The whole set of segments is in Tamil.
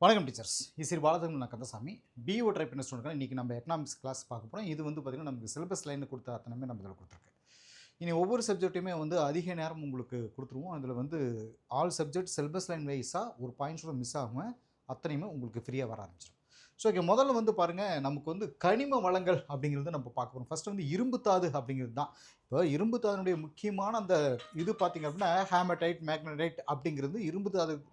வணக்கம் டீச்சர்ஸ். இசிறி பாலதன் நான் கந்தசாமி. பிஇஓ ட்ரை பண்ண ஸ்டூடெண்ட். இன்றைக்கி நம்ம எக்கனாமிக்ஸ் கிளாஸ் பார்க்க போகிறோம். இது வந்து பார்த்திங்கன்னா நமக்கு சிலபஸ் லைனில் கொடுத்த அத்தனையுமே நம்ம இதில் கொடுத்துருக்கு. இனி ஒவ்வொரு சப்ஜெக்ட்டுமே வந்து அதிக நேரம் உங்களுக்கு கொடுத்துருவோம். அதில் வந்து ஆல் சப்ஜெக்ட் சிலபஸ் லைன் வைஸாக ஒரு பாயிண்ட்ஸோட மிஸ் ஆகாமல் அத்தனையுமே உங்களுக்கு ஃப்ரீயாக வர ஆரம்பிச்சிடும். ஸோ ஓகே, முதல்ல வந்து பாருங்கள், நமக்கு வந்து கனிம வளங்கள் அப்படிங்கிறது நம்ம பார்க்க போகிறோம். ஃபஸ்ட்டு வந்து இரும்புத்தாது அப்படிங்கிறது தான். இப்போ இரும்புத்தாதுனுடைய முக்கியமான அந்த இது பார்த்திங்க அப்படின்னா ஹேமடைட், மேக்னடைட் அப்படிங்கிறது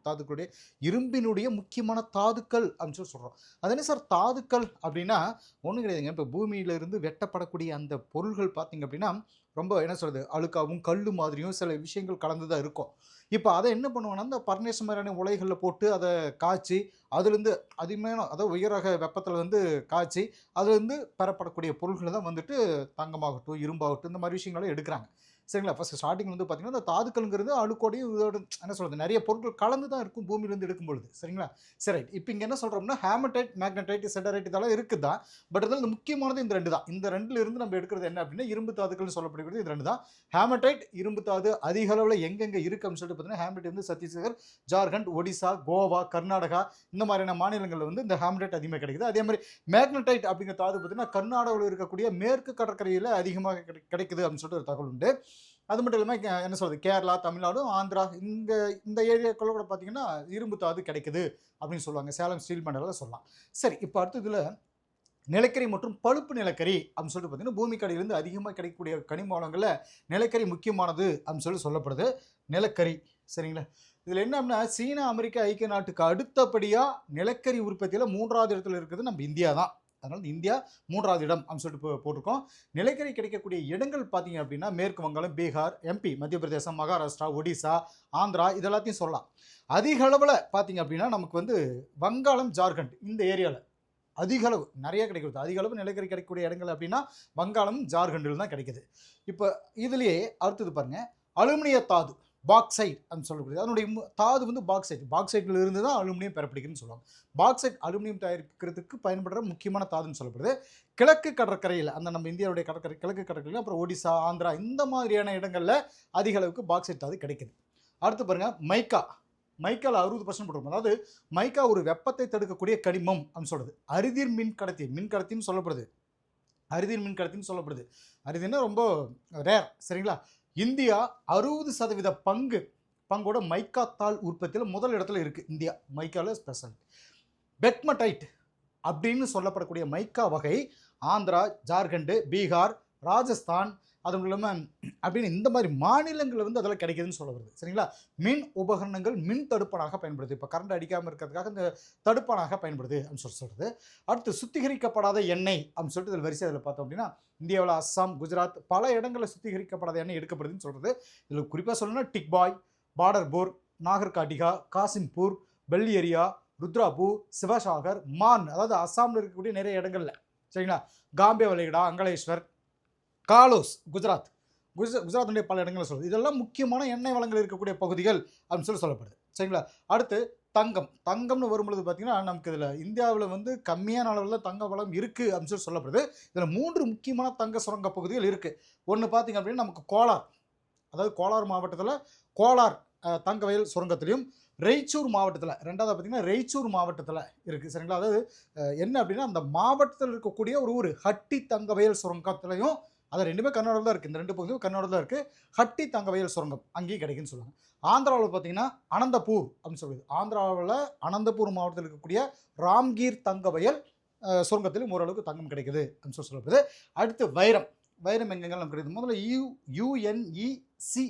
தாதுக்களுடைய இரும்பினுடைய முக்கியமான தாதுக்கள் அப்படின்னு சொல்லி சொல்கிறோம். அது என்ன சார் தாதுக்கள் அப்படின்னா ஒன்றும் கிடையாதுங்க. இப்போ பூமியிலிருந்து வெட்டப்படக்கூடிய அந்த பொருள்கள் பார்த்திங்க அப்படின்னா ரொம்ப என்ன சொல்கிறது, அழுக்காகவும் கல் மாதிரியும் சில விஷயங்கள் கலந்து தான் இருக்கும். இப்போ அதை என்ன பண்ணுவாங்கன்னா, அந்த பர்னேஸ் மாதிரியான உலைகளில் போட்டு அதை காய்ச்சி அதுலேருந்து அதிகமான அதாவது உயரக வெப்பத்தில் வந்து காய்ச்சி அதுலேருந்து பெறப்படக்கூடிய பொருள்களை தான் வந்துட்டு தங்கமாகட்டும், இரும்பாகட்டும், இந்த மாதிரி விஷயங்களும் எடுக்கிறாங்க. சரிங்களா? ஃபஸ்ட்டு ஸ்டார்டிங் வந்து பார்த்திங்கன்னா அந்த தாதுக்கள்ங்கிறது அழுக்கோடையும் இதோட என்ன சொல்கிறது நிறைய பொருட்கள் கலந்து தான் இருக்கும் பூமியிலேருந்து எடுக்கும்பொழுது. சரிங்களா? சரி, இப்போ இங்கே என்ன சொல்கிறோம்னா ஹேமடைட், மேக்னடைட், செடரைட் இதெல்லாம் இருக்குது தான். பட் அதில் முக்கியமானது இந்த ரெண்டு தான். இந்த ரெண்டுல இருந்து நம்ம எடுக்கிறது என்ன அப்படின்னா இரும்பு தாதுக்கள்னு சொல்லப்படுகிறது இது ரெண்டு தான். ஹேமடைட், இரும்பு தாது அதிக அளவில் எங்கெங்கே இருக்குது அப்படின்னு சொல்லிட்டு பார்த்தீங்கன்னா ஹேமடைட் வந்து சத்தீஸ்கர், ஜார்க்கண்ட், ஒடிசா, கோவா, கர்நாடகா இந்த மாதிரியான மாநிலங்களில் வந்து இந்த ஹேமடைட் அதிகமாக கிடைக்குது. அதே மாதிரி மேக்னடைட் அப்படிங்கிற தாது பார்த்தீங்கன்னா கர்நாடகாவில் இருக்கக்கூடிய மேற்கு கடற்கரையில் அதிகமாக கிடைக்குது அப்படின்னு சொல்லிட்டு ஒரு தகவல் உண்டு. அது மட்டும் இல்லாமல் என்ன சொல்கிறது, கேரளா, தமிழ்நாடு, ஆந்திரா இந்த ஏரியாக்களில் கூட பார்த்திங்கன்னா இரும்பு தாது கிடைக்குது அப்படின்னு சொல்லுவாங்க. சேலம் ஸ்டீல் மண்டலில் சொல்லலாம். சரி, இப்போ அடுத்ததில் நிலக்கரி மற்றும் பழுப்பு நிலக்கரி அப்படின்னு சொல்லிட்டு பார்த்தீங்கன்னா பூமிக்கடியிலிருந்து அதிகமாக கிடைக்கக்கூடிய கனிம வளங்களில் நிலக்கரி முக்கியமானது அப்படின்னு சொல்லி சொல்லப்படுது. நிலக்கரி சரிங்களா? இதில் என்ன அப்படின்னா சீனா, அமெரிக்கா ஐக்கிய நாட்டுக்கு அடுத்தபடியாக நிலக்கரி உற்பத்தியில் 3வது இடத்துல இருக்குது நம்ம இந்தியா தான். அதனால் இந்தியா 3வது இடம் அப்படின்னு சொல்லிட்டு போட்டிருக்கோம். நிலக்கரி கிடைக்கக்கூடிய இடங்கள் பார்த்தீங்க அப்படின்னா மேற்கு வங்காளம், பீகார், எம்பி, மத்திய பிரதேசம், மகாராஷ்டிரா, ஒடிசா, ஆந்திரா இது எல்லாத்தையும் சொல்லலாம். அதிக அளவில் பார்த்தீங்க அப்படின்னா நமக்கு வந்து வங்காளம், ஜார்க்கண்ட் இந்த ஏரியாவில் அதிக அளவு நிறைய கிடைக்கிறது. அதிக அளவு நிலக்கரி கிடைக்கக்கூடிய இடங்கள் அப்படின்னா வங்காளம், ஜார்க்கண்டில் தான் கிடைக்குது. இப்போ இதுலேயே அடுத்தது பாருங்கள், அலுமினிய தாது பாக்சைட் அப்படின்னு சொல்லக்கூடியது. அதனுடைய தாது வந்து பாக்சைட்டில் இருந்து தான் அலுமினியம் பெறப்படுகிறதுன்னு சொல்லுவாங்க. பாக்சைட் அலுமினியம் தயாரிக்கிறதுக்கு பயன்படுற முக்கியமான தாதுன்னு சொல்லப்படுது. கிழக்கு கடற்கரையில் அந்த நம்ம இந்தியாவுடைய கிழக்கு கடற்கரையில் அப்புறம் ஒடிசா, ஆந்திரா இந்த மாதிரியான இடங்களில் அதிக அளவுக்கு பாக்சைட் தாது கிடைக்குது. அடுத்து பாருங்கள், மைக்காவில் 60% போட்டிருக்கும். அதாவது மைக்கா ஒரு வெப்பத்தை தடுக்கக்கூடிய கனிமம் அப்படின்னு சொல்கிறது. அரிதிர் மின்கடத்தின்னு சொல்லப்படுது. அரிதிர்னா ரொம்ப ரேர். சரிங்களா? இந்தியா 60% பங்கோட மைக்கா தாள் உற்பத்தியில் முதல் இடத்துல இருக்குது. India மைக்காவில் special. பெக்மடைட் அப்படின்னு சொல்லப்படக்கூடிய மைக்கா வகை ஆந்திரா, ஜார்க்கண்டு, பீகார், ராஜஸ்தான் அது இல்லாமல் அப்படின்னு இந்த மாதிரி மாநிலங்களில் வந்து அதெல்லாம் கிடைக்குதுன்னு சொல்ல வருது. சரிங்களா? மின் உபகரணங்கள் மின் தடுப்பானாக பயன்படுது. இப்போ கரண்ட் அடிக்காமல் இருக்கிறதுக்காக இந்த தடுப்பானாக பயன்படுது அப்படின்னு சொல்கிறது. அடுத்து சுத்திகரிக்கப்படாத எண்ணெய் அப்படின்னு சொல்லிட்டு இதில் வரிசை அதில் பார்த்தோம் அப்படின்னா இந்தியாவில் அஸ்ஸாம், குஜராத் பல இடங்களில் சுத்திகரிக்கப்படாத எண்ணெய் எடுக்கப்படுதுன்னு சொல்கிறது. இதில் குறிப்பாக சொல்லணும்னா டிக்பாய், பார்டர்பூர், நாகர்காட்டிகா, காசிம்பூர், பெல்லியரியா, ருத்ராபூர், சிவசாகர், மான் அதாவது அஸ்ஸாமில் இருக்கக்கூடிய நிறைய இடங்களில். சரிங்களா? காம்பே வளைகுடா, அங்கலேஸ்வர், காலோஸ், குஜராத்துடைய பல இடங்களில் சொல்லுது. இதெல்லாம் முக்கியமான எண்ணெய் வளங்கள் இருக்கக்கூடிய பகுதிகள் அப்படின்னு சொல்லப்படுது. சரிங்களா? அடுத்து தங்கம்னு வரும்பொழுது பார்த்தீங்கன்னா நமக்கு இதில் இந்தியாவில் வந்து கம்மியான அளவில் தங்க வளம் இருக்குது அப்படின்னு சொல்லப்படுது. இதில் 3 முக்கியமான தங்க சுரங்க பகுதிகள் இருக்குது. ஒன்று பார்த்திங்க அப்படின்னா நமக்கு கோலார், அதாவது கோலார் மாவட்டத்தில் கோலார் தங்க வயல் சுரங்கத்திலையும், ரெய்ச்சூர் மாவட்டத்தில் ரெண்டாவது பார்த்திங்கன்னா ரெய்ச்சூர் மாவட்டத்தில் இருக்குது. சரிங்களா? அதாவது என்ன அப்படின்னா அந்த மாவட்டத்தில் இருக்கக்கூடிய ஒரு ஊர் ஹட்டி தங்க வயல் சுரங்கத்திலையும், அது ரெண்டுமே கர்நாடகாவில் தான் இருக்குது. இந்த 2 பகுதியும் கர்நாடகாவில் தான் இருக்குது. ஹட்டி தங்க வயல் சுரங்கம் அங்கேயும் கிடைக்குன்னு சொல்லுவாங்க. ஆந்திராவில் பார்த்தீங்கன்னா அனந்தபூர் அப்படின்னு சொல்லுது. ஆந்திராவில் அனந்தபூர் மாவட்டத்தில் இருக்கக்கூடிய ராம்கீர் தங்க வயல் சுரங்கத்திலும் ஓரளவுக்கு தங்கம் கிடைக்குது அப்படின்னு சொல்லப்படுது. அடுத்து வைரம் எங்கெங்க நமக்கு கிடைக்குது. முதல்ல UNECE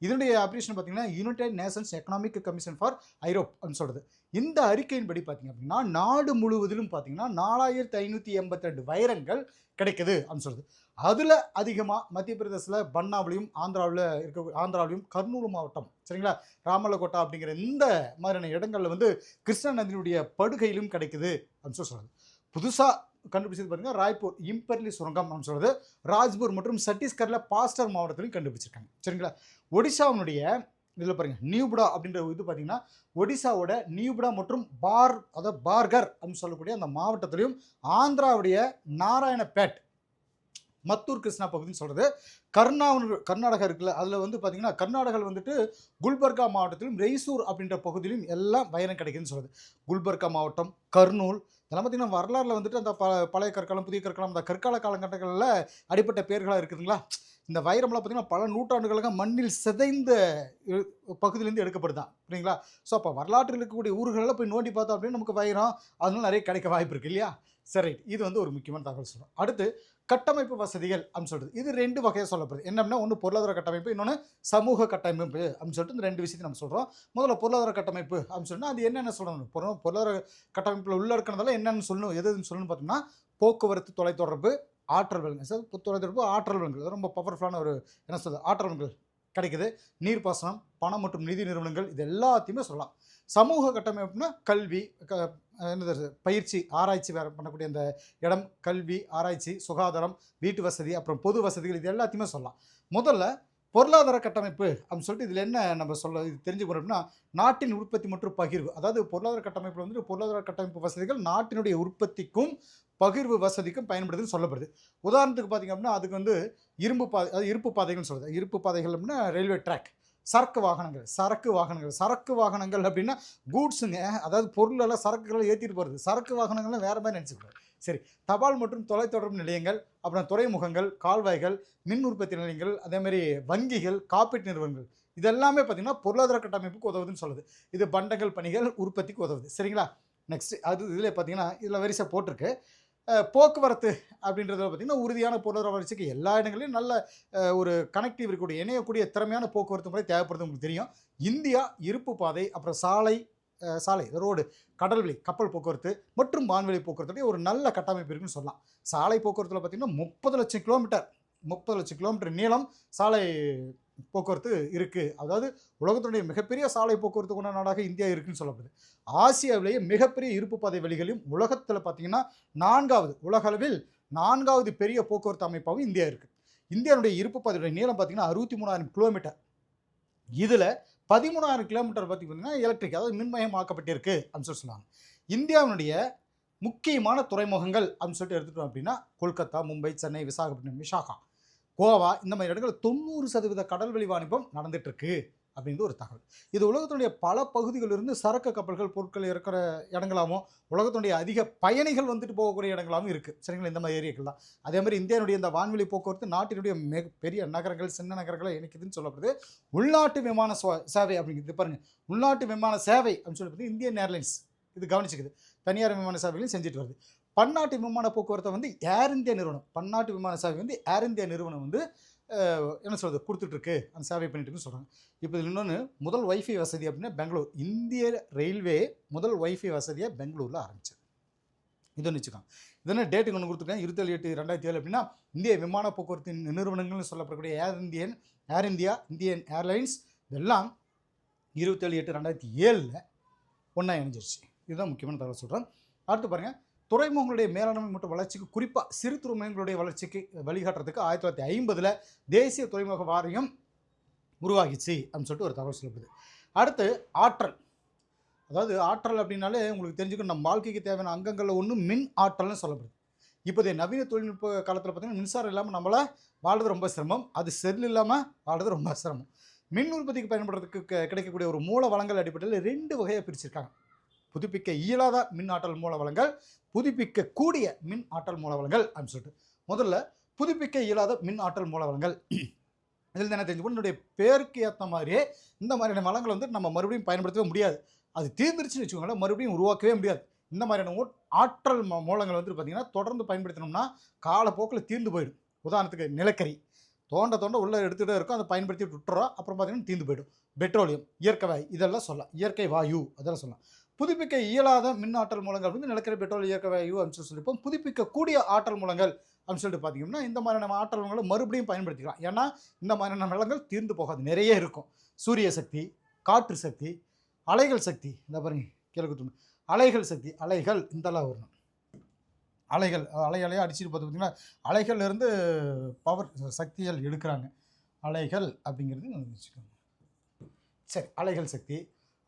இதனுடைய ஆப்ரேஷன் பார்த்தீங்கன்னா United Nations economic commission for Europe அப்படின்னு சொல்கிறது. இந்த அறிக்கையின்படி பார்த்திங்க அப்படின்னா நாடு முழுவதிலும் பார்த்திங்கன்னா 4582 வைரங்கள் கிடைக்குது அப்படின்னு சொல்லுது. அதில் அதிகமாக மத்திய பிரதேசத்தில் பன்னாவிலையும் ஆந்திராவிலையும் கர்னூல் மாவட்டம் சரிங்களா ராமலகோட்டா அப்படிங்கிற இந்த மாதிரியான இடங்களில் வந்து கிருஷ்ணா நதியினுடைய படுகையிலும் கிடைக்குது அப்படின்னு சொல்கிறது. புதுசாக கண்டுபிடிச்சது பாருங்கள், ராய்ப்பூர் இம்பர்லி சுரங்கம் அப்படின்னு சொல்கிறது. ராஜ்பூர் மற்றும் சத்தீஸ்கரில் பாஸ்டர் மாவட்டத்திலையும் கண்டுபிடிச்சிருக்காங்க. சரிங்களா? ஒடிசாவுடைய இதில் பாருங்கள் நியூபுடா அப்படின்ற இது பார்த்திங்கன்னா ஒடிசாவோட நியூபுடா மற்றும் பார்கர் அப்படின்னு சொல்லக்கூடிய அந்த மாவட்டத்திலையும், ஆந்திராவுடைய நாராயணபேட் மத்தூர் கிருஷ்ணா பகுதின்னு சொல்கிறது. கர்நாடகா இருக்குல்ல, அதில் வந்து பார்த்தீங்கன்னா கர்நாடகாவில் வந்துட்டு குல்பர்கா மாவட்டத்திலும் ரெய்சூர் அப்படின்ற பகுதியிலும் எல்லாம் வைரம் கிடைக்குதுன்னு சொல்லுது. குல்பர்கா மாவட்டம், கர்னூல் இதெல்லாம் பார்த்தீங்கன்னா வரலாறுல வந்துட்டு அந்த பழைய கற்காலம், புதிய கற்காலம், அந்த கற்கால காலகட்டங்களில் அடிப்பட்ட பெயர்களாக இருக்குதுங்களா. இந்த வைரம்லாம் பார்த்தீங்கன்னா பல நூற்றாண்டுகளாக மண்ணில் சிதைந்த பகுதியிலேருந்து எடுக்கப்படுதான், புரியுங்களா. ஸோ அப்போ வரலாற்றில் இருக்கக்கூடிய ஊர்களில் போய் நோண்டி பார்த்தோம் அப்படின்னு நமக்கு வைரம் அதனால நிறைய கிடைக்க வாய்ப்பு இருக்குது இல்லையா. சரி, இது வந்து ஒரு முக்கியமான தகவல் சொல்கிறோம். அடுத்து கட்டமைப்பு வசதிகள் அப்படின்னு சொல்கிறது. இது 2 வகையாக சொல்லப்படுது. என்னன்னா, ஒன்று பொருளாதார கட்டமைப்பு, இன்னொன்று சமூக கட்டமைப்பு அப்படின்னு சொல்லிட்டு இந்த 2 விஷயத்தை நம்ம சொல்கிறோம். முதல்ல பொருளாதார கட்டமைப்பு அப்படின்னு சொன்னால் அது என்னென்ன சொல்லணும். பொருளாதார கட்டமைப்பில் உள்ள இருக்கிறதால என்னென்னு சொல்லணும், எதுன்னு சொல்லணும்னு பார்த்தோம்னா போக்குவரத்து, தொலைத்தொடர்பு, ஆற்றல் வளங்கள். சார் தொலைத்தொடர்பு, ஆற்றல் வளங்கள் ரொம்ப பவர்ஃபுல்லான ஒரு என்ன சொல்கிறது ஆற்றல் வளங்கள் கிடைக்குது. நீர்ப்பாசனம், பணம் மற்றும் நிதி நிறுவனங்கள் இது எல்லாத்தையுமே சொல்லலாம். சமூக கட்டமைப்புனா கல்வி, என்னது பயிற்சி, ஆராய்ச்சி வேறு பண்ணக்கூடிய அந்த இடம், கல்வி, ஆராய்ச்சி, சுகாதாரம், வீட்டு வசதி, அப்புறம் பொது வசதிகள் இது எல்லாத்தையுமே சொல்லலாம். முதல்ல பொருளாதார கட்டமைப்பு அப்படின்னு சொல்லிட்டு இதில் என்ன நம்ம இது தெரிஞ்சுக்கணும் அப்படின்னா, நாட்டின் உற்பத்தி மற்றும் பகிர்வு. அதாவது பொருளாதார கட்டமைப்பில் வந்துட்டு பொருளாதார கட்டமைப்பு வசதிகள் நாட்டினுடைய உற்பத்திக்கும் பகிர்வு வசதிக்கும் பயன்படுதுன்னு சொல்லப்படுது. உதாரணத்துக்கு பார்த்திங்க அப்படின்னா அதுக்கு வந்து இருப்பு பாதைகள்னு சொல்லுது. இருப்பு பாதைகள் அப்படின்னா ரயில்வே ட்ராக், சரக்கு வாகனங்கள் அப்படின்னா கூட்ஸுங்க, அதாவது பொருளெல்லாம் சரக்குகளை ஏற்றிட்டு போகிறது. சரக்கு வாகனங்கள்லாம் வேறு மாதிரி நினச்சிக்கூடாது. சரி, தபால் மற்றும் தொலைத்தொடர்பு நிலையங்கள், அப்புறம் துறைமுகங்கள், கால்வாய்கள், மின் உற்பத்தி நிலையங்கள், அதேமாதிரி வங்கிகள், காப்பீட்டு நிறுவனங்கள் இதெல்லாமே பார்த்திங்கன்னா பொருளாதார கட்டமைப்புக்கு உதவுதுன்னு சொல்லுது. இது பண்டங்கள், பணிகள் உற்பத்திக்கு உதவுது. சரிங்களா. நெக்ஸ்ட் அது இதில் பார்த்திங்கன்னா இதில் வரிசை போட்டிருக்கு. போக்குவரத்து அப்படின்றத பார்த்திங்கன்னா உறுதியான பொருளாதார வளர்ச்சிக்கு எல்லா இடங்களையும் நல்ல ஒரு கனெக்டிவ் இருக்கக்கூடிய இணையக்கூடிய திறமையான போக்குவரத்து முறை தேவைப்படுது. உங்களுக்கு தெரியும், இந்தியா இருப்பு பாதை, அப்புறம் சாலை ரோடு, கடல்வெளி கப்பல் போக்குவரத்து மற்றும் வான்வெளி போக்குவரத்துடைய ஒரு நல்ல கட்டமைப்பு இருக்குன்னு சொல்லலாம். சாலை போக்குவரத்தில் பார்த்திங்கன்னா 30 லட்சம் கிலோமீட்டர் நீளம் சாலை போக்குவரத்து இருக்குது. அதாவது உலகத்தினுடைய மிகப்பெரிய சாலை போக்குவரத்து கொண்ட நாடாக இந்தியா இருக்குன்னு சொல்லப்படுது. ஆசியாவிலேயே மிகப்பெரிய இருப்பு பாதை வழிகளையும் உலகத்தில் பார்த்திங்கன்னா உலக அளவில் 4வது பெரிய போக்குவரத்து அமைப்பாகவும் இந்தியா இருக்குது. இந்தியாவுடைய இருப்பு பாதையுடைய நீளம் பார்த்திங்கன்னா 63,000 கிலோமீட்டர். இதில் 13,000 கிலோமீட்டர் பார்த்திங்கன்னா எலக்ட்ரிக், அதாவது மின்மயமாக்கப்பட்டிருக்கு அப்படின்னு சொல்லுவாங்க. இந்தியாவினுடைய முக்கியமான துறைமுகங்கள் அப்படின்னு சொல்லிட்டு எடுத்துட்டோம் அப்படின்னா கொல்கத்தா, மும்பை, சென்னை, விசாகப்பட்டினம், விசாகா, கோவா இந்த மாதிரி இடங்கள் 90% கடல்வெளி வாணிபம் நடந்துகிட்ருக்கு அப்படின்றது ஒரு தகவல். இது உலகத்தினுடைய பல பகுதிகளிலிருந்து சரக்கு கப்பல்கள், பொருட்கள் இருக்கிற இடங்களாகவும் உலகத்தினுடைய அதிக பயணிகள் வந்துட்டு போகக்கூடிய இடங்களாகவும் இருக்குது. சரிங்களா, இந்த மாதிரி ஏரியாக்கள் தான். அதே மாதிரி இந்தியாவுடைய இந்த வான்வெளி போக்குவரத்து நாட்டினுடைய பெரிய நகரங்கள், சின்ன நகரங்களை இணைக்குதுன்னு சொல்லப்படுது. உள்நாட்டு விமான சேவை அப்படிங்கிறது பாருங்கள், உள்நாட்டு விமான சேவை அப்படின்னு சொல்லி இந்தியன் ஏர்லைன்ஸ் இது கவனிச்சுக்குது. தனியார் விமான சேவைகளையும் செஞ்சுட்டு வருது. பன்னாட்டு விமான போக்குவரத்தை வந்து ஏர் இந்தியா நிறுவனம், பன்னாட்டு விமான சேவை வந்து ஏர் இந்தியா நிறுவனம் வந்து என்ன சொல்கிறது கொடுத்துட்ருக்கு, அந்த சேவை பண்ணிட்டுருக்குன்னு சொல்கிறாங்க. இப்போ இதில் இன்னொன்று, முதல் வைஃபை வசதி அப்படின்னா பெங்களூர், இந்திய ரயில்வே முதல் வைஃபை வசதியாக பெங்களூரில் ஆரம்பிச்சது. இது ஒன்று வச்சுக்காங்க. இதனால் டேட்டுக்கு ஒன்று கொடுத்துருக்கேன், 27/8/2007 அப்படின்னா இந்திய விமான போக்குவரத்து நிறுவனங்கள்னு சொல்லப்படக்கூடிய ஏர் இந்தியா, இந்தியன் ஏர்லைன்ஸ் இதெல்லாம் 27/8/2007 ஒன்றா இணைஞ்சிருச்சு. இதுதான் முக்கியமான தகவல் சொல்கிறேன். அடுத்து பாருங்கள், துறைமுகங்களுடைய மேலாண்மை மற்றும் வளர்ச்சிக்கு, குறிப்பாக சிறு துறைமுகங்களுடைய வளர்ச்சிக்கு வழிகாட்டுறதுக்கு 1950 தேசிய துறைமுக வாரியம் உருவாகிச்சு அப்படின்னு சொல்லிட்டு ஒரு தகவல் சொல்லப்படுது. அடுத்து ஆற்றல். அதாவது ஆற்றல் அப்படின்னாலே உங்களுக்கு தெரிஞ்சுக்கணும், நம்ம வாழ்க்கைக்கு தேவையான அங்கங்களில் ஒன்று மின் ஆற்றல்னு சொல்லப்படுது. இப்போதைய நவீன தொழில்நுட்ப காலத்தில் பார்த்திங்கன்னா மின்சாரம் இல்லாமல் நம்மளால் வாழ்றது ரொம்ப சிரமம், அது செல் இல்லாமல் வாழ்றது ரொம்ப சிரமம். மின் உற்பத்திக்கு பயன்படுறதுக்கு கிடைக்கக்கூடிய ஒரு மூல வளங்கள் அடிப்படையில் 2 வகையாக பிரிச்சிருக்காங்க. புதுப்பிக்க இயலாத மின் ஆற்றல் மூல வளங்கள், புதுப்பிக்கக்கூடிய மின் ஆற்றல் மூல வளங்கள் அப்படின்னு சொல்லிட்டு. முதல்ல புதுப்பிக்க இயலாத மின் ஆற்றல் மூல வளங்கள். இதில் என்ன தெரிஞ்சுக்கணும், என்னுடைய பேருக்கு ஏற்ற மாதிரியே இந்த மாதிரியான வளங்களை வந்து நம்ம மறுபடியும் பயன்படுத்தவே முடியாது. அது தீர்ந்துருச்சுன்னு வச்சுக்கோங்களேன், மறுபடியும் உருவாக்கவே முடியாது. இந்த மாதிரியான ஆற்றல் மூலங்கள் வந்து பார்த்திங்கன்னா தொடர்ந்து பயன்படுத்தினோம்னா காலப்போக்கில் தீர்ந்து போயிடும். உதாரணத்துக்கு நிலக்கரி தோண்ட உள்ளே எடுத்துகிட்டே இருக்கும், அதை பயன்படுத்தி விட்டுறோம், அப்புறம் பார்த்திங்கன்னா தீர்ந்து போயிடும். பெட்ரோலியம், இயற்கை வாயு இதெல்லாம் சொல்லலாம், இயற்கை வாயு அதெல்லாம் சொல்லலாம். புதுப்பிக்க இயலாத மின் ஆற்றல் மூலங்கள் வந்து நிலக்கரி, பெட்ரோல், இயற்கை வாயு அப்படின்னு சொல்லிப்போம். புதுப்பிக்கக்கூடிய ஆற்றல் மூலங்கள் அப்படின்னு சொல்லிட்டு பார்த்தீங்கன்னா இந்த மாதிரியான ஆற்றல் மூலங்களை மறுபடியும் பயன்படுத்திக்கலாம். ஏன்னா இந்த மாதிரியான வளங்கள் தீர்ந்து போகாது, நிறைய இருக்கும். சூரிய சக்தி, காற்று சக்தி, அலைகள் சக்தி, இந்த பாருங்க கேள்வி அலைகள் சக்தி, அலைகள் இந்தெல்லாம் வரணும். அலைகளையும் அடிச்சுட்டு பார்த்தீங்கன்னா அலைகள்லேருந்து பவர் சக்திகள் எடுக்கிறாங்க. அலைகள் அப்படிங்கிறது வச்சுக்கோங்க. சரி, அலைகள் சக்தி,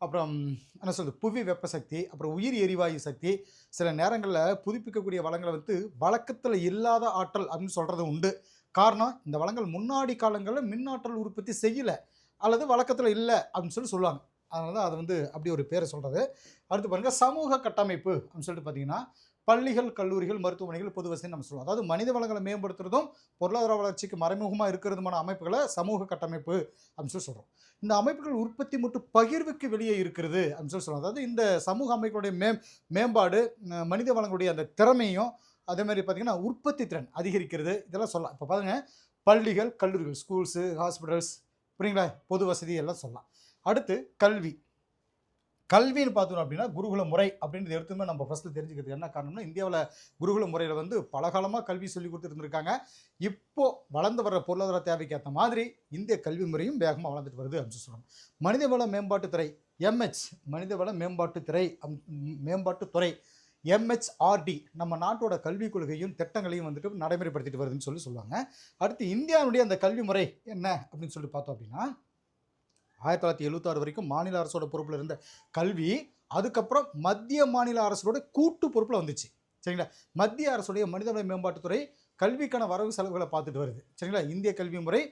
அப்புறம் என்ன சொல்றது, புவி வெப்ப சக்தி, அப்புறம் உயிர் எரிவாயு சக்தி, சில நேரங்களில் புதுப்பிக்கக்கூடிய வளங்களை வந்து வழக்கத்தில் இல்லாத ஆற்றல் அப்படின்னு சொல்கிறது உண்டு. காரணம், இந்த வளங்கள் முன்னாடி காலங்களில் மின் ஆற்றல் உற்பத்தி செய்யலை அல்லது வழக்கத்தில் இல்லை அப்படின்னு சொல்லுவாங்க. அதனால தான் அது வந்து அப்படி ஒரு பேரை சொல்கிறது. அடுத்து பாருங்கள், சமூக கட்டமைப்பு அப்படின்னு சொல்லிட்டு பார்த்தீங்கன்னா பள்ளிகள், கல்லூரிகள், மருத்துவமனைகள், பொது வசதி நம்ம சொல்லுவோம். அதாவது மனித வளங்களை மேம்படுத்துறதும் பொருளாதார வளர்ச்சிக்கு மறைமுகமாக இருக்கிறதுமான அமைப்புகளை சமூக கட்டமைப்பு அப்படின்னு சொல்கிறோம். இந்த அமைப்புகள் உற்பத்தி மற்றும் பகிர்வுக்கு வெளியே இருக்கிறது அப்படின்னு சொல்லுவோம். அதாவது இந்த சமூக அமைப்புடைய மேம்பாடு மனித வளங்களுடைய அந்த திறமையும் அதே மாதிரி பார்த்தீங்கன்னா உற்பத்தி திறன் அதிகரிக்கிறது, இதெல்லாம் சொல்லலாம். இப்போ பாருங்க, பள்ளிகள், கல்லூரிகள், ஸ்கூல்ஸு, ஹாஸ்பிட்டல்ஸ், புரியுங்களா, பொது வசதி எல்லாம் சொல்லலாம். அடுத்து கல்வி. கல்வின்னு பார்த்தோம் அப்படின்னா குருகுல முறை அப்படின்றது எடுத்துமே நம்ம ஃபஸ்ட்டு தெரிஞ்சுக்கிறது என்ன காரணம்னா, இந்தியாவில் குருகுல முறையில் வந்து பல காலமாக கல்வி சொல்லி கொடுத்துருந்துருக்காங்க. இப்போ வளர்ந்து வர்ற பொருளாதார தேவைக்கு ஏற்ற மாதிரி இந்திய கல்வி முறையும் வேகமாக வளர்ந்துட்டு வருது அப்படின்னு சொல்கிறோம். மனிதவள மேம்பாட்டுத்துறை, எம்ஹெச், மனிதவள மேம்பாட்டுத்துறை எம்ஹெச்ஆர்டி நம்ம நாட்டோட கல்விக் கொள்கையும் திட்டங்களையும் வந்துட்டு நடைமுறைப்படுத்திட்டு வருதுன்னு சொல்லுவாங்க. அடுத்து இந்தியாவுடைய அந்த கல்வி முறை என்ன அப்படின்னு சொல்லி பார்த்தோம் அப்படின்னா, 1976 வரைக்கும் மாநில அரசோட பொறுப்பில் இருந்த கல்வி, அதுக்கப்புறம் மத்திய மாநில அரசோட கூட்டு பொறுப்பில் வந்துச்சு. சரிங்களா, மத்திய அரசுடைய மனிதவள மேம்பாட்டுத்துறை கல்விக்கான வரவு செலவுகளை பார்த்துட்டு வருது. சரிங்களா, இந்திய கல்வி முறை,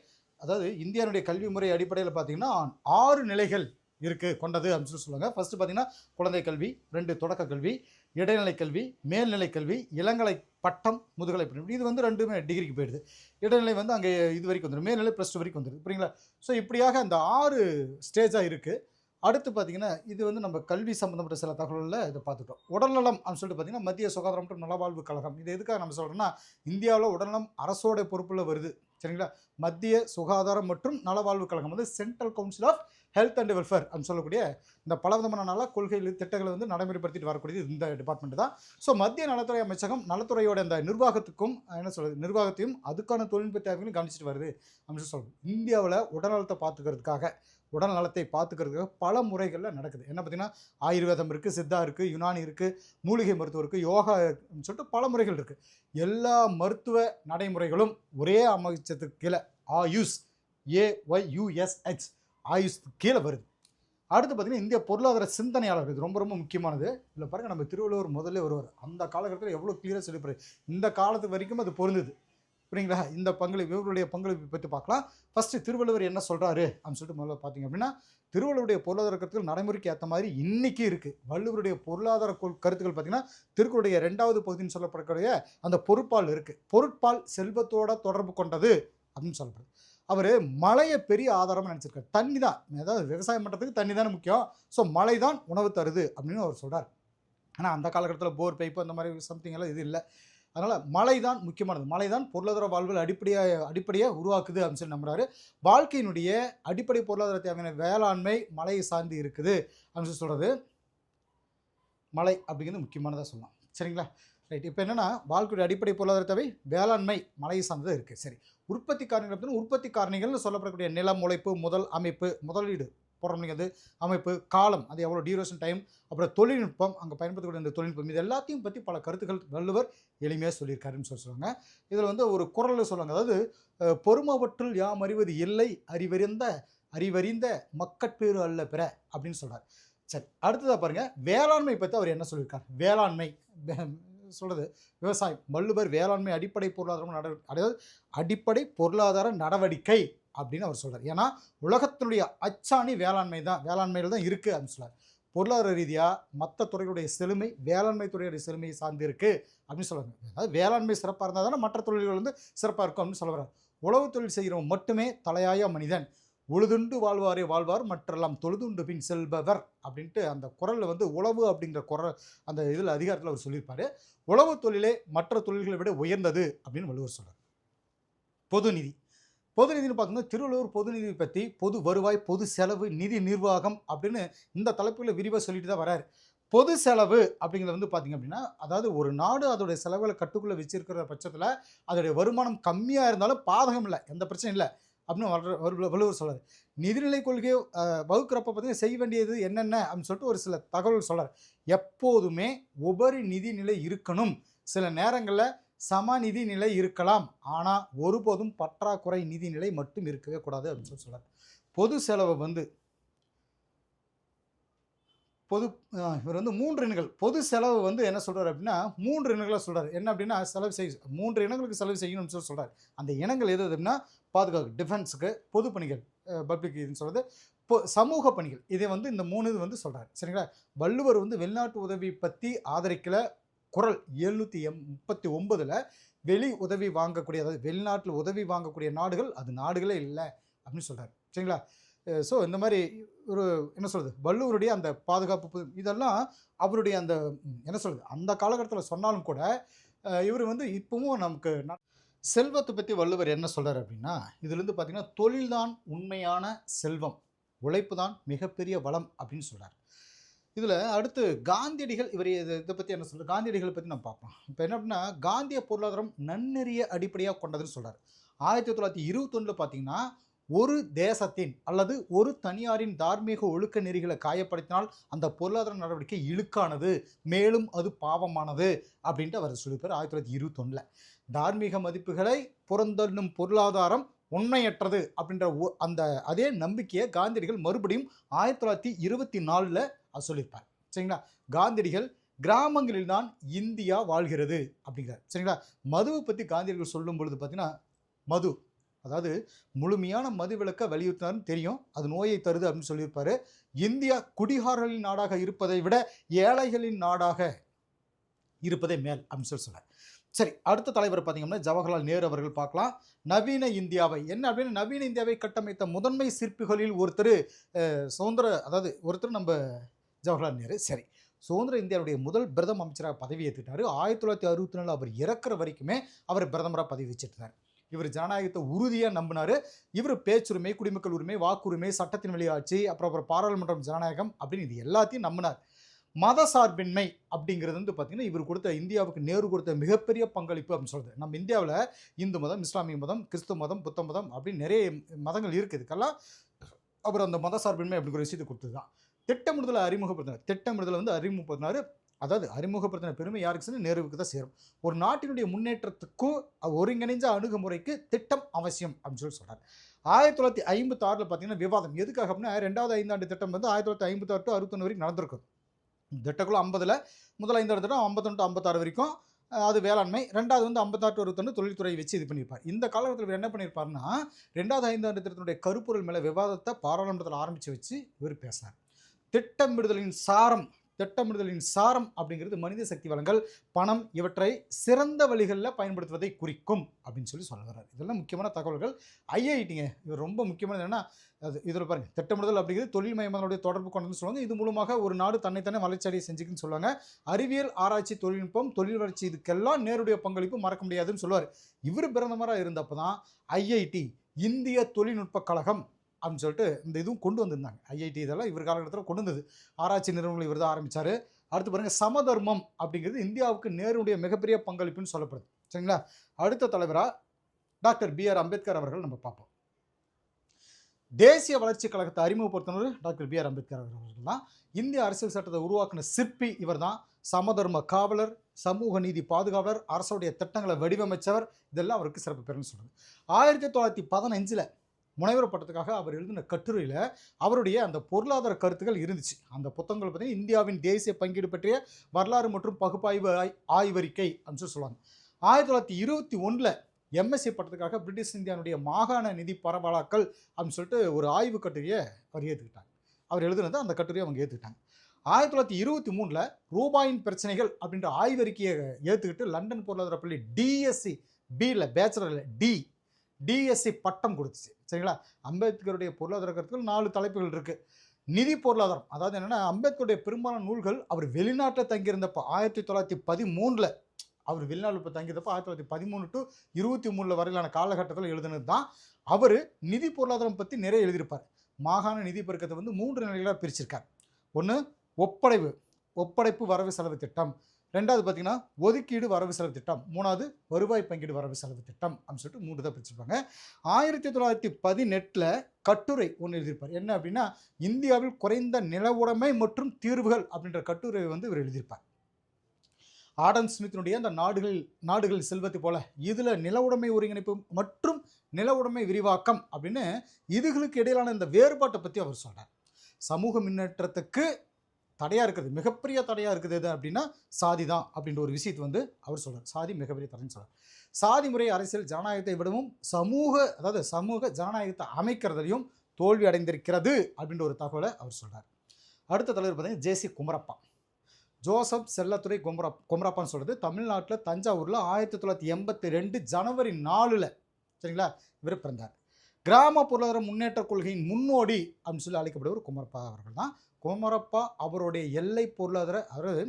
அதாவது இந்தியாவுடைய கல்வி முறை அடிப்படையில் பார்த்தீங்கன்னா 6 நிலைகள் கொண்டது அப்படின்னு சொல்லுவாங்க. ஃபர்ஸ்ட் பார்த்தீங்கன்னா குழந்தை கல்வி, 2 தொடக்க கல்வி, இடைநிலை கல்வி, மேல்நிலை கல்வி, இளங்கலை பட்டம், முதுகலை பட்டம். இது வந்து 2மே டிகிரிக்கு போயிடுது. இடைநிலை வந்து அங்கே இது வரைக்கும் வந்துடும், மேல்நிலை +2 வரைக்கும் வந்துடுது. புரியுங்களா? ஸோ இப்படியாக அந்த 6 ஸ்டேஜாக இருக்குது. அடுத்து பார்த்தீங்கன்னா இது வந்து நம்ம கல்வி சம்மந்தப்பட்ட சில தகவல்களில் இதை பார்த்துட்டோம். உடல்நலம் அப்படின்னு சொல்லிட்டு பார்த்தீங்கன்னா மத்திய சுகாதாரம் மற்றும் நலவாழ்வு கழகம். இது எதுக்காக நம்ம சொல்கிறோம்னா, இந்தியாவில் உடல்நலம் அரசோட பொறுப்பில் வருது. சரிங்களா, மத்திய சுகாதாரம் மற்றும் நலவாழ்வு கழகம் வந்து central council of health and welfare அப்படின்னு சொல்லக்கூடிய இந்த பலவிதமான நல கொள்கைகள் திட்டங்களை வந்து நடைமுறைப்படுத்திட்டு வரக்கூடியது இந்த டிபார்ட்மெண்ட் தான். ஸோ மத்திய நலத்துறை அமைச்சகம் நலத்துறையோட அந்த நிர்வாகத்துக்கும் நிர்வாகத்தையும் அதுக்கான தொழில்நுட்ப தேவைகளையும் கவனிச்சிட்டு வருது அப்படின்னு சொல்லுவோம். இந்தியாவில் உடல்நலத்தை பார்த்துக்கிறதுக்காக பல முறைகளில் நடக்குது. என்ன பார்த்தீங்கன்னா, ஆயுர்வேதம் இருக்குது, சித்தா இருக்குது, யுனானி இருக்குது, மூலிகை மருத்துவம் இருக்குது, யோகா சொல்லிட்டு பல முறைகள் இருக்குது. எல்லா மருத்துவ நடைமுறைகளும் ஒரே அமைச்சத்துக்கு கீழே ஆயுஷ், AYUSH, ஆயுஷ் கீழே வருது. அடுத்து பார்த்தீங்கன்னா இந்திய பொருளாதார சிந்தனையாளர், இது ரொம்ப ரொம்ப முக்கியமானது. இதில் பாருங்கள், நம்ம திருவள்ளுவர் முதல்ல வருவார். அந்த காலகட்டத்தில் எவ்வளோ கிளியராக சொல்லிப்பாரு, இந்த காலத்து வரைக்கும் அது பொருந்தது. புரியுங்களா? இந்த இவர்களுடைய பங்களிப்பை பற்றி பார்க்கலாம். ஃபஸ்ட்டு திருவள்ளுவர் என்ன சொல்கிறாரு அப்படின்னு சொல்லிட்டு முதல்ல பார்த்தீங்க அப்படின்னா, திருவள்ளுவருடைய பொருளாதார கருத்துக்கள் நடைமுறைக்கு ஏற்ற மாதிரி இன்றைக்கி இருக்குது. வள்ளுவருடைய பொருளாதார கருத்துக்கள் பார்த்திங்கன்னா திருக்குறளுடைய 2வது பகுதின்னு சொல்லப்படக்கூடிய அந்த பொருட்பால் இருக்குது. பொருட்பால் செல்வத்தோட தொடர்பு கொண்டது அப்படின்னு சொல்லப்படுது. அவர் மழையை பெரிய ஆதாரமாக நினச்சிருக்காரு. தண்ணி தான், அதாவது விவசாயம் பண்ணுறதுக்கு தண்ணி தானே முக்கியம். ஸோ மழை தான் உணவு தருது அப்படின்னு அவர் சொல்கிறார். ஆனால் அந்த காலகட்டத்தில் போர் பைப்பு அந்த மாதிரி சம்திங் எல்லாம் இது இல்லை. அதனால் மழை தான் முக்கியமானது. மழை தான் பொருளாதார வாழ்வில் அடிப்படையாக உருவாக்குது அப்படின்னு சொல்லி நம்புறாரு. வாழ்க்கையினுடைய அடிப்படை பொருளாதார தேவையான வேளாண்மை மழையை சார்ந்து இருக்குது அப்படின்னு சொல்லி சொல்கிறது. மழை அப்படிங்கிறது முக்கியமானதாக சொல்லலாம். சரிங்களா, ரைட். இப்போ என்னென்னா, வாழ்க்கையுடைய அடிப்படை பொருளாதார தேவை வேளாண்மை மழையை சார்ந்தது இருக்குது. சரி, உற்பத்தி காரணிகள் அப்படின்னா உற்பத்தி காரணிகள்னு சொல்லப்படக்கூடிய நிலம், உழைப்பு, அமைப்பு, முதலீடு போடுறது, அமைப்பு, காலம், அது எவ்வளோ டியூரேஷன் டைம், அப்புறம் தொழில்நுட்பம், அங்கே பயன்படுத்தக்கூடிய இந்த தொழில்நுட்பம், இது எல்லாத்தையும் பற்றி பல கருத்துக்கள் வள்ளுவர் எளிமையாக சொல்லியிருக்காருன்னு சொல்லுவாங்க. இதில் வந்து ஒரு குறள் சொல்லுவாங்க, அதாவது பொறுமவற்றுள் யாம் அறிவது இல்லை, அறிவறிந்த மக்கட்பேறு அல்ல பிற அப்படின்னு சொல்கிறார். சரி, அடுத்ததாக பாருங்கள், வேளாண்மை பற்றி அவர் என்ன சொல்லியிருக்கார். வேளாண்மை சொல்கிறது விவசாயம். வள்ளுவர் வேளாண்மை அடிப்படை பொருளாதார நடவடிக்கை அப்படின்னு அவர் சொல்கிறார். ஏன்னா உலகத்தினுடைய அச்சாணி வேளாண்மையில் தான் இருக்குது அப்படின்னு சொல்கிறார். பொருளாதார ரீதியாக மற்ற துறைகளுடைய செழுமை வேளாண்மை துறையுடைய செழுமையை சார்ந்து இருக்குது அப்படின்னு சொல்கிறாங்க. அதாவது வேளாண்மை சிறப்பாக இருந்தால் தானே மற்ற தொழில்கள் வந்து சிறப்பாக இருக்கும் அப்படின்னு சொல்கிறார். உழவு தொழில் செய்கிறவன் மட்டுமே தலையாய மனிதன், உழுதுண்டு வாழ்வார் மற்றெல்லாம் தொழுதுண்டு பின் செல்பவர் அப்படின்ட்டு அந்த குறளில் வந்து உழவு அப்படிங்கிற குறள் அந்த இதில் அதிகாரத்தில் அவர் சொல்லியிருப்பார். உழவு தொழிலே மற்ற தொழில்களை விட உயர்ந்தது அப்படின்னு வள்ளுவர் சொல்கிறார். பொதுநிதினு பார்க்கும்போது திருவள்ளுவர் பொதுநிதி பற்றி பொது வருவாய், பொது செலவு, நிதி நிர்வாகம் அப்படின்னு இந்த தலைப்புகளை விரிவாக சொல்லிட்டு தான் வராரு. பொது செலவு அப்படிங்கிறது வந்து பார்த்திங்க அப்படின்னா, அதாவது ஒரு நாடு அதோடைய செலவுகளை கட்டுக்குள்ளே வச்சிருக்கிற பட்சத்தில் அதோடைய வருமானம் கம்மியாக இருந்தாலும் பாதகம் இல்லை, எந்த பிரச்சனையும் இல்லை அப்படின்னு வள்ளுவர் சொல்கிறார். நிதிநிலை கொள்கையை வகுக்கிறப்ப பார்த்தீங்கன்னா செய்ய வேண்டியது என்னென்ன அப்படின்னு சொல்லிட்டு ஒரு சில தகவல் சொல்கிறார். எப்போதுமே உபரி நிதிநிலை இருக்கணும், சில நேரங்களில் சமநிதி நிலை இருக்கலாம், ஆனால் ஒருபோதும் பற்றாக்குறை நிதிநிலை மட்டும் இருக்கவே கூடாது அப்படின்னு சொல்கிறார். பொது செலவை வந்து பொது இவர் வந்து 3 இனங்கள் பொது செலவு வந்து என்ன சொல்றாரு அப்படின்னா 3 இனங்கள சொல்றாரு. என்ன அப்படின்னா செலவு 3 இனங்களுக்கு செலவு செய்யணும்னு சொல்றாரு. அந்த இனங்கள் எது அப்படின்னா பாதுகாப்பு, டிஃபென்ஸ்க்கு, பொது பணிகள், பப்ளிக் இதுன்னு சொல்றது, சமூக பணிகள். இதை வந்து இந்த 3 இது வந்து சொல்றாரு. சரிங்களா? வள்ளுவர் வந்து வெளிநாட்டு உதவி பத்தி ஆதரிக்கல. குறள் 739ல வெளி உதவி வாங்கக்கூடிய, அதாவது வெளிநாட்டில் உதவி வாங்கக்கூடிய நாடுகள் அது நாடுகளே இல்லை அப்படின்னு சொல்றாரு. சரிங்களா? ஸோ இந்த மாதிரி ஒரு என்ன சொல்றது, வள்ளுவருடைய அந்த பாதுகாப்பு இதெல்லாம் அவருடைய அந்த என்ன சொல்றது, அந்த காலகட்டத்தில் சொன்னாலும் கூட இவர் வந்து இப்பவும் நமக்கு செல்வத்தை பற்றி வள்ளுவர் என்ன சொல்றாரு அப்படின்னா, இதுலேருந்து பார்த்தீங்கன்னா தொழில்தான் உண்மையான செல்வம், உழைப்பு தான் மிகப்பெரிய வளம் அப்படின்னு சொல்றாரு. இதில் அடுத்து காந்தியடிகள் இவர் இதை பற்றி என்ன சொல்றாரு, காந்தியடிகளை பற்றி நம்ம பார்ப்போம். இப்போ என்ன அப்படின்னா காந்திய பொருளாதாரம் நன்னெறிய அடிப்படையாக கொண்டதுன்னு சொல்றாரு. 1921 பார்த்தீங்கன்னா ஒரு தேசத்தின் அல்லது ஒரு தனியாரின் தார்மீக ஒழுக்க நெறிகளை காயப்படுத்தினால் அந்த பொருளாதார நடவடிக்கை இழுக்கானது, மேலும் அது பாவமானது அப்படின்ட்டு அவர் சொல்லியிருப்பார் 1921. தார்மீக மதிப்புகளை புறந்தள்ளும் பொருளாதாரம் உண்மையற்றது அப்படின்ற அந்த அதே நம்பிக்கையை காந்தியடிகள் மறுபடியும் 1924 சொல்லியிருப்பார். சரிங்களா? காந்தியடிகள் கிராமங்களில் தான் இந்தியா வாழ்கிறது அப்படிங்கிறார். சரிங்களா? மதுவை பற்றி காந்தியடிகள் சொல்லும் பொழுது பார்த்தீங்கன்னா மது, அதாவது முழுமையான மது விலக்க வலியுறுத்தினார்னு தெரியும், அது நோயை தருது அப்படின்னு சொல்லியிருப்பாரு. இந்தியா குடிகாரர்களின் நாடாக இருப்பதை விட ஏழைகளின் நாடாக இருப்பதே மேல் அப்படின்னு சொல்றாரு. சரி, அடுத்த தலைவர் பார்த்தீங்கன்னா ஜவஹர்லால் நேரு அவர்கள் பார்க்கலாம். நவீன இந்தியாவை என்ன அப்படின்னு, நவீன இந்தியாவை கட்டமைத்த முதன்மை சிற்பிகளில் ஒருத்தர் ஒருத்தர் நம்ம ஜவஹர்லால் நேரு. சரி, சுதந்திர இந்தியாவுடைய முதல் பிரதம அமைச்சராக பதவி ஏற்றுட்டாரு. 1964 அவர் இறக்குற வரைக்குமே அவர் பிரதமராக பதவி வச்சுட்டார். இவர் ஜனநாயகத்தை உறுதியாக நம்பினார். இவர் பேச்சுரிமை, குடிமக்கள் உரிமை, வாக்குரிமை, சட்டத்தின் வெளியாட்சி, அப்புறம் பாராளுமன்றம், ஜனநாயகம் அப்படின்னு இது எல்லாத்தையும் நம்பினார். மத சார்பின்மை அப்படிங்கிறது வந்து பார்த்தீங்கன்னா இவர் கொடுத்த, இந்தியாவுக்கு நேரு கொடுத்த மிகப்பெரிய பங்களிப்பு அப்படின்னு சொல்கிறது. நம்ம இந்தியாவில் இந்து மதம், இஸ்லாமிய மதம், கிறிஸ்துவ மதம், புத்த மதம் அப்படின்னு நிறைய மதங்கள் இருக்குது. இதுக்கெல்லாம் அப்புறம் அந்த மத சார்பின்மை அப்படிங்கிற விஷயத்தை கொடுத்தது தான். திட்டமிடுதலை அறிமுகப்படுத்தினார். திட்டமிடுதலை வந்து அறிமுகப்படுத்தினார். அதாவது அறிமுகப்படுத்தின பெருமை யாருக்கு சேர்ந்து, நேருவுக்கு தான் சேரும். ஒரு நாட்டினுடைய முன்னேற்றத்துக்கும் ஒருங்கிணைஞ்ச அணுகுமுறைக்கு திட்டம் அவசியம் அப்படின்னு சொல்றாரு. 1956 பார்த்தீங்கன்னா விவாதம் எதுக்காக அப்படின்னா 2வது ஐந்தாண்டு திட்டம் வந்து 1956 to 61 வரைக்கும் நடந்திருக்கும். திட்டக்குள்ள 50ல் முதல் 5ஆண்டு திட்டம் 51 to 56 வரைக்கும் அது வேளாண்மை, 2வது வந்து 56 to 61 தொழில்துறை வச்சு இது பண்ணியிருப்பார். இந்த காலகட்டத்தில் என்ன பண்ணியிருப்பாருன்னா 2வது ஐந்தாண்டு திட்டத்தினுடைய கருப்பொருள் மேலே விவாதத்தை பாராளுமன்றத்தில் ஆரம்பித்து வச்சு இவர் பேசினார். திட்டமிடுதலின் சாரம் அப்படிங்கிறது மனித சக்தி வளங்கள், பணம் இவற்றை சிறந்த வழிகளில் பயன்படுத்துவதை குறிக்கும் அப்படின்னு சொல்ல வர்றாரு. இதெல்லாம் முக்கியமான தகவல்கள். ஐஐடிங்க இவர் ரொம்ப முக்கியமானது என்னன்னா, அது இதில் பாருங்கள், திட்டமிடுதல் அப்படிங்கிறது தொழில் மயமானுடைய தொடர்பு கொண்டதுன்னு சொல்லுவாங்க. இது மூலமாக ஒரு நாடு தன்னைத்தானே வளர்ச்சியடைய செஞ்சுக்குன்னு சொல்லுவாங்க. அறிவியல், ஆராய்ச்சி, தொழில்நுட்பம், தொழில் வளர்ச்சி இதுக்கெல்லாம் நேருடைய பங்களிப்பு மறக்க முடியாதுன்னு சொல்லுவார். இவர் பிரதமராக இருந்தப்போ தான் ஐஐடி, இந்திய தொழில்நுட்ப கழகம் அப்படின்னு சொல்லிட்டு இந்த இதுவும் கொண்டு வந்திருந்தாங்க. ஐஐடி இதெல்லாம் இவர் காலகட்டத்தில் கொண்டு வந்தது. ஆராய்ச்சி நிறுவனங்கள் இவர் தான் ஆரம்பித்தார். அடுத்து பாருங்கள், சமதர்மம் அப்படிங்கிறது இந்தியாவுக்கு நேருடைய மிகப்பெரிய பங்களிப்புன்னு சொல்லப்படுது. சரிங்களா? அடுத்த தலைவராக டாக்டர் BR அம்பேத்கர் அவர்கள் நம்ம பார்ப்போம். தேசிய வளர்ச்சி கழகத்தை அறிமுகப்படுத்தினவர் டாக்டர் BR அம்பேத்கர் அவர்கள் தான். இந்திய அரசியல் சட்டத்தை உருவாக்கின சிற்பி இவர் தான். சமதர்ம காவலர், சமூக நீதி பாதுகாவலர், அரசுடைய திட்டங்களை வடிவமைச்சவர், இதெல்லாம் அவருக்கு சிறப்பு பேருன்னு சொல்கிறது. 1915 முனைவர் பட்டத்துக்காக அவர் எழுதின கட்டுரையில் அவருடைய அந்த பொருளாதார கருத்துக்கள் இருந்துச்சு. அந்த புத்தகங்கள் பார்த்தீங்கன்னா இந்தியாவின் தேசிய பங்கீடு பற்றிய வரலாறு மற்றும் பகுப்பாய்வு ஆய்வறிக்கை அப்படின்னு சொல்லுவாங்க. 1921 MSc பட்டத்துக்காக பிரிட்டிஷ் இந்தியாவுடைய மாகாண நிதி பரவலாக்கல் அப்படின்னு சொல்லிட்டு ஒரு ஆய்வு கட்டுரையை அவர் ஏற்றுக்கிட்டாங்க. அவர் எழுதுனது அந்த கட்டுரையை அவங்க ஏற்றுக்கிட்டாங்க. 1923 ரூபாயின் பிரச்சனைகள் அப்படின்ற ஆய்வறிக்கையை ஏற்றுக்கிட்டு லண்டன் பொருளாதார பள்ளி DSc பியில் பேச்சுலரில் DSc பட்டம் கொடுத்துச்சு. சரிங்களா? அம்பேத்கருடைய பொருளாதார கருத்துக்கள் 4 தலைப்புகள் இருக்குது. நிதி பொருளாதாரம், அதாவது என்னென்னா அம்பேத்கருடைய பெரும்பாலான நூல்கள் அவர் வெளிநாட்டில் தங்கியிருந்தப்போ 1913 அவர் வெளிநாட்டில் தங்கியிருந்தப்போ 1913 to 23 வரையிலான காலகட்டத்தில் எழுதுனது தான். அவர் நிதி பொருளாதாரம் பற்றி நிறைய எழுதியிருப்பார். மாகாண நிதி பெருக்கத்தை வந்து 3 நிலைகளாக பிரிச்சிருக்கார். ஒன்று ஒப்படைப்பு வரவு செலவு திட்டம், 2வது பார்த்தீங்கன்னா ஒதுக்கீடு வரவு செலவு திட்டம், 3வது வருவாய் பங்கீடு வரவு செலவு திட்டம் அப்படின்னு சொல்லிட்டு 3 தான் பிரிச்சிருப்பாங்க. 1918 கட்டுரை ஒன்று எழுதியிருப்பார். என்ன அப்படின்னா இந்தியாவில் குறைந்த நில உடைமை மற்றும் தீர்வுகள் அப்படின்ற கட்டுரை வந்து இவர் எழுதியிருப்பார். ஆடம் ஸ்மித்தினுடைய அந்த நாடுகள் செல்வத்தை போல இதில் நில உடைமை ஒருங்கிணைப்பு மற்றும் நில உடைமை விரிவாக்கம் அப்படின்னு இதுகளுக்கு இடையிலான இந்த வேறுபாட்டை பற்றி அவர் சொல்கிறார். சமூக முன்னேற்றத்துக்கு தடையாக இருக்குது, மிகப்பெரிய தடையாக இருக்குது எது அப்படின்னா சாதி தான் அப்படின்ற ஒரு விஷயத்தை வந்து அவர் சொல்கிறார். சாதி மிகப்பெரிய தடைன்னு சொல்கிறார். சாதி முறை அரசியல் ஜனநாயகத்தை விடவும் சமூக ஜனநாயகத்தை அமைக்கிறதையும் தோல்வி அடைந்திருக்கிறது அப்படின்ற ஒரு தகவலை அவர் சொல்கிறார். அடுத்த தலைவர் பார்த்தீங்கன்னா ஜேசி குமரப்பா. ஜோசப் செல்லத்துறை குமரப்பான்னு சொல்கிறது தமிழ்நாட்டில் தஞ்சாவூரில் 1982 ஜனவரி 4 சரிங்களா இவர் பிறந்தார். கிராம பொருளாதார முன்னேற்ற கொள்கையின் முன்னோடி அப்படின்னு சொல்லி அழைக்கப்படுவர் குமரப்பா அவர்கள் தான். குமரப்பா அவருடைய எல்லை பொருளாதார அதாவது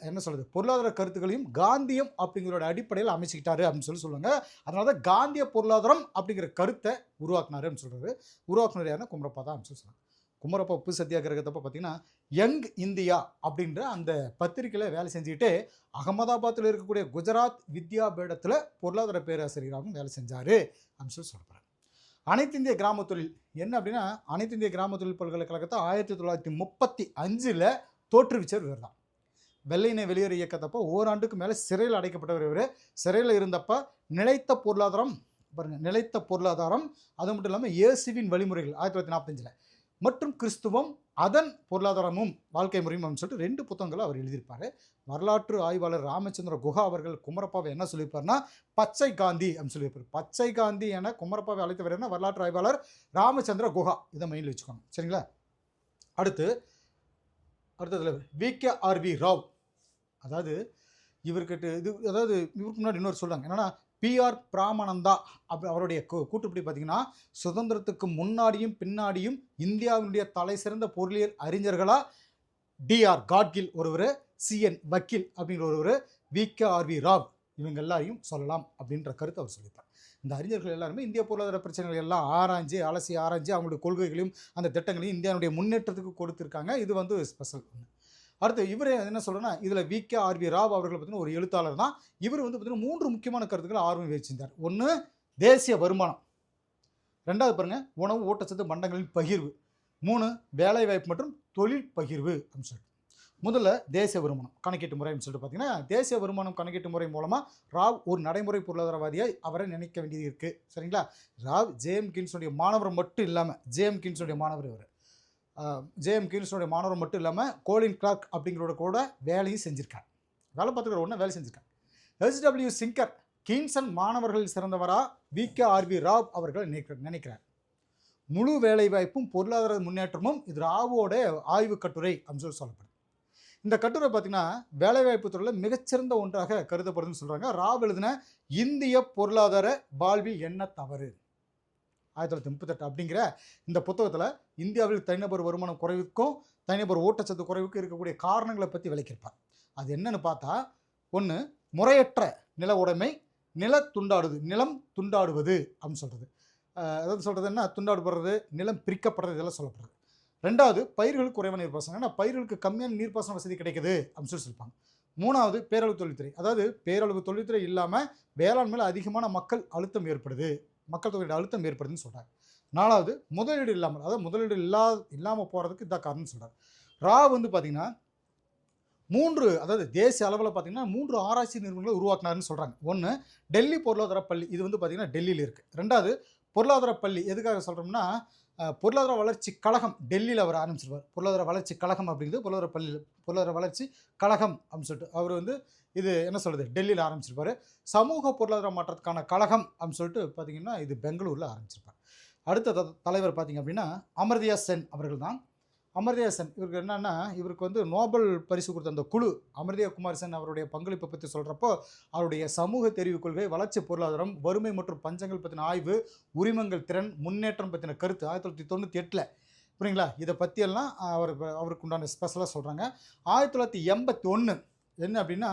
என்ன சொல்கிறது பொருளாதார கருத்துக்களையும் காந்தியம் அப்படிங்கிறோட அடிப்படையில் அமைச்சிக்கிட்டாரு அப்படின்னு சொல்லுவாங்க. அதனால தான் காந்திய பொருளாதாரம் அப்படிங்கிற கருத்தை உருவாக்குனாரு அப்படின்னு சொல்கிறாரு. உருவாக்குனர் யாருன்னா குமரப்பா தான் அப்படின்னு சொல்லுவாங்க. குமரப்பா உப்பு சத்தியாகிரகத்தப்போ பார்த்தீங்கன்னா யங் இந்தியா அப்படின்ற அந்த பத்திரிகையில் வேலை செஞ்சுக்கிட்டு அகமதாபாத்தில் இருக்கக்கூடிய குஜராத் வித்யா பீடத்தில் பொருளாதார பேராசிரியராகவும் வேலை செஞ்சார் அப்படின்னு சொல்கிறார். அனைத்து இந்திய கிராம தொழில் என்ன அப்படின்னா அனைத்து இந்திய கிராம தொழில் பல்கலைக்கழகத்தை 1935 தோற்றுவிச்சவர் இவர் தான். வெள்ளையினை வெளியேறு இயக்கத்தப்போ ஓராண்டுக்கு மேலே சிறையில் அடைக்கப்பட்டவர் இவர். சிறையில் இருந்தப்போ நிலைத்த பொருளாதாரம் அது மட்டும் இல்லாமல் இயேசுவின் வழிமுறைகள் 1945 மற்றும் கிறிஸ்துவம் அதன் பொருளாதாரமும் வாழ்க்கை முறையும் அப்படின்னு சொல்லிட்டு 2 புத்தகங்களை அவர் எழுதியிருப்பார். வரலாற்று ஆய்வாளர் ராமச்சந்திர குஹா அவர்கள் குமரப்பாவை என்ன சொல்லியிருப்பார்னா பச்சை காந்தி அப்படின்னு சொல்லியிருப்பார். பச்சை காந்தி என குமரப்பாவை அழைத்தவர் என்ன வரலாற்று ஆய்வாளர் ராமச்சந்திர குஹா. இதை மைண்டில் வச்சுக்கோங்க சரிங்களா. அடுத்த தலைவர் VKRV ராவ். அதாவது இவருக்கு முன்னாடி இன்னொரு சொல்கிறாங்க என்னன்னா PR பிராமணந்தா அப்படி அவருடைய கூட்டுப்படி பார்த்தீங்கன்னா சுதந்திரத்துக்கு முன்னாடியும் பின்னாடியும் இந்தியாவினுடைய தலை சிறந்த பொருளியல் அறிஞர்களா DR காட்கில் ஒருவர், CN வக்கீல் அப்படிங்கிற ஒருவர், VKRV ராவ் இவங்க எல்லாரையும் சொல்லலாம் அப்படின்ற கருத்தை அவர் சொல்லியிருப்பார். இந்த அறிஞர்கள் எல்லாருமே இந்திய பொருளாதார பிரச்சனைகள் எல்லாம் அலசி ஆராய்ஞ்சு அவங்களுடைய கொள்கைகளையும் அந்த திட்டங்களையும் இந்தியாவுடைய முன்னேற்றத்துக்கு கொடுத்துருக்காங்க. இது வந்து ஸ்பெஷல். அடுத்து இவர் என்ன சொல்கிறேன்னா இதில் VKRV ராவ் அவர்கள் பார்த்தீங்கன்னா ஒரு எழுத்தாளர் தான். இவர் வந்து பார்த்தீங்கன்னா 3 முக்கியமான கருத்துக்களை ஆர்வம் வச்சிருந்தார். 1 தேசிய வருமானம், 2வது பாருங்கள் உணவு ஊட்டச்சத்து பண்டங்களின் பகிர்வு, 3 வேலைவாய்ப்பு மற்றும் தொழில் பகிர்வு அப்படின்னு சொல்லிட்டு. முதல்ல தேசிய வருமானம் கணக்கீட்டு முறை அப்படின்னு சொல்லிட்டு பார்த்தீங்கன்னா தேசிய வருமானம் கணக்கீட்டு முறை மூலமாக ராவ் ஒரு நடைமுறை பொருளாதாரவாதியை அவரை நினைக்க வேண்டியது இருக்குது சரிங்களா. ராவ் JM கீன்ஸுடைய மாணவர் மட்டும் இல்லாமல் JM கீன்ஸுடைய மாணவர் மட்டும் இல்லாமல் கோலின் கிளார்க் அப்படிங்கிறோட கூட வேலையும் செஞ்சுருக்கார். வேலை பார்த்துக்கிற வேலை செஞ்சுருக்கார். HW சிங்கர் கீன்சன் மாணவர்கள் சிறந்தவரா VKRV ராவ் அவர்கள் நினைக்கிறார். முழு வேலைவாய்ப்பும் பொருளாதார முன்னேற்றமும் இது ராவோட ஆய்வு கட்டுரை அப்படின்னு சொல்லப்படுது. இந்த கட்டுரை பார்த்தீங்கன்னா வேலைவாய்ப்பு துறையில் மிகச்சிறந்த ஒன்றாக கருதப்படுதுன்னு சொல்கிறாங்க. ராவ் எழுதின இந்திய பொருளாதார வாழ்வில் என்ன தவறு 1938 அப்படிங்கிற இந்த புத்தகத்தில் இந்தியாவில் தனிநபர் வருமானம் குறைவுக்கும் தனிநபர் ஊட்டச்சத்து குறைவுக்கும் இருக்கக்கூடிய காரணங்களை பற்றி விளக்கியிருப்பார். அது என்னன்னு பார்த்தா 1 முறையற்ற நில உடைமை, நிலம் துண்டாடுவது அப்படின்னு சொல்கிறது. அதாவது சொல்கிறது என்ன துண்டாடுபடுறது, நிலம் பிரிக்கப்படுறது இதெல்லாம் சொல்லப்படுறது. 2வது பயிர்களுக்கு குறைவான நீர்ப்பாசனம், ஏன்னா பயிர்களுக்கு கம்மியான நீர்ப்பாசன வசதி கிடைக்குது அப்படின்னு சொல்லியிருப்பாங்க. 3வது பேரளவு தொழில்துறை, அதாவது பேரளவு தொழில்துறை இல்லாமல் வேளாண்மையில் அதிகமான மக்கள் தொகையோட அழுத்தம் ஏற்படுதுன்னு சொல்கிறார். 4வது முதலீடு இல்லாமல், அதாவது முதலீடு இல்லாமல் போகிறதுக்கு இதான் காரணம்னு சொல்கிறார். ராவ் வந்து பார்த்திங்கன்னா 3 அதாவது தேசிய அளவில் பார்த்திங்கன்னா 3 ஆராய்ச்சி நிறுவனங்களை உருவாக்கினாருன்னு சொல்கிறாங்க. 1 டெல்லி பொருளாதார பள்ளி, இது வந்து பார்த்திங்கன்னா டெல்லியில் இருக்குது. 2வது பொருளாதார பள்ளி எதுக்காக சொல்கிறோம்னா பொருளாதார வளர்ச்சி கழகம் டெல்லியில் அவர் ஆரம்பிச்சிருப்பார். பொருளாதார வளர்ச்சி கழகம் அப்படிங்கிறது பொருளாதார வளர்ச்சி கழகம் அப்படின்னு சொல்லிட்டு அவர் வந்து இது என்ன சொல்கிறது டெல்லியில் ஆரம்பிச்சிருப்பார். சமூக பொருளாதார மாற்றத்துக்கான கழகம் அப்படின்னு சொல்லிட்டு பார்த்திங்கன்னா இது பெங்களூரில் ஆரம்பிச்சிருப்பார். அடுத்த தலைவர் பார்த்திங்க அப்படின்னா அமர்தியா சென் அவர்கள் தான். அமர்தியா சென் இவருக்கு என்னென்னா இவருக்கு வந்து நோபல் பரிசு கொடுத்த அந்த குழு அமர்தியா குமார் சென் அவருடைய பங்களிப்பை பற்றி சொல்கிறப்போ அவருடைய சமூக தெரிவு கொள்கை, வளர்ச்சி பொருளாதாரம், வறுமை மற்றும் பஞ்சங்கள் பற்றின ஆய்வு, உரிமங்கள் திறன், முன்னேற்றம் பற்றின கருத்து 1998 புரியுங்களா. இதை பற்றியெல்லாம் அவருக்கு உண்டான ஸ்பெஷலாக சொல்கிறாங்க. 1981 என்ன அப்படின்னா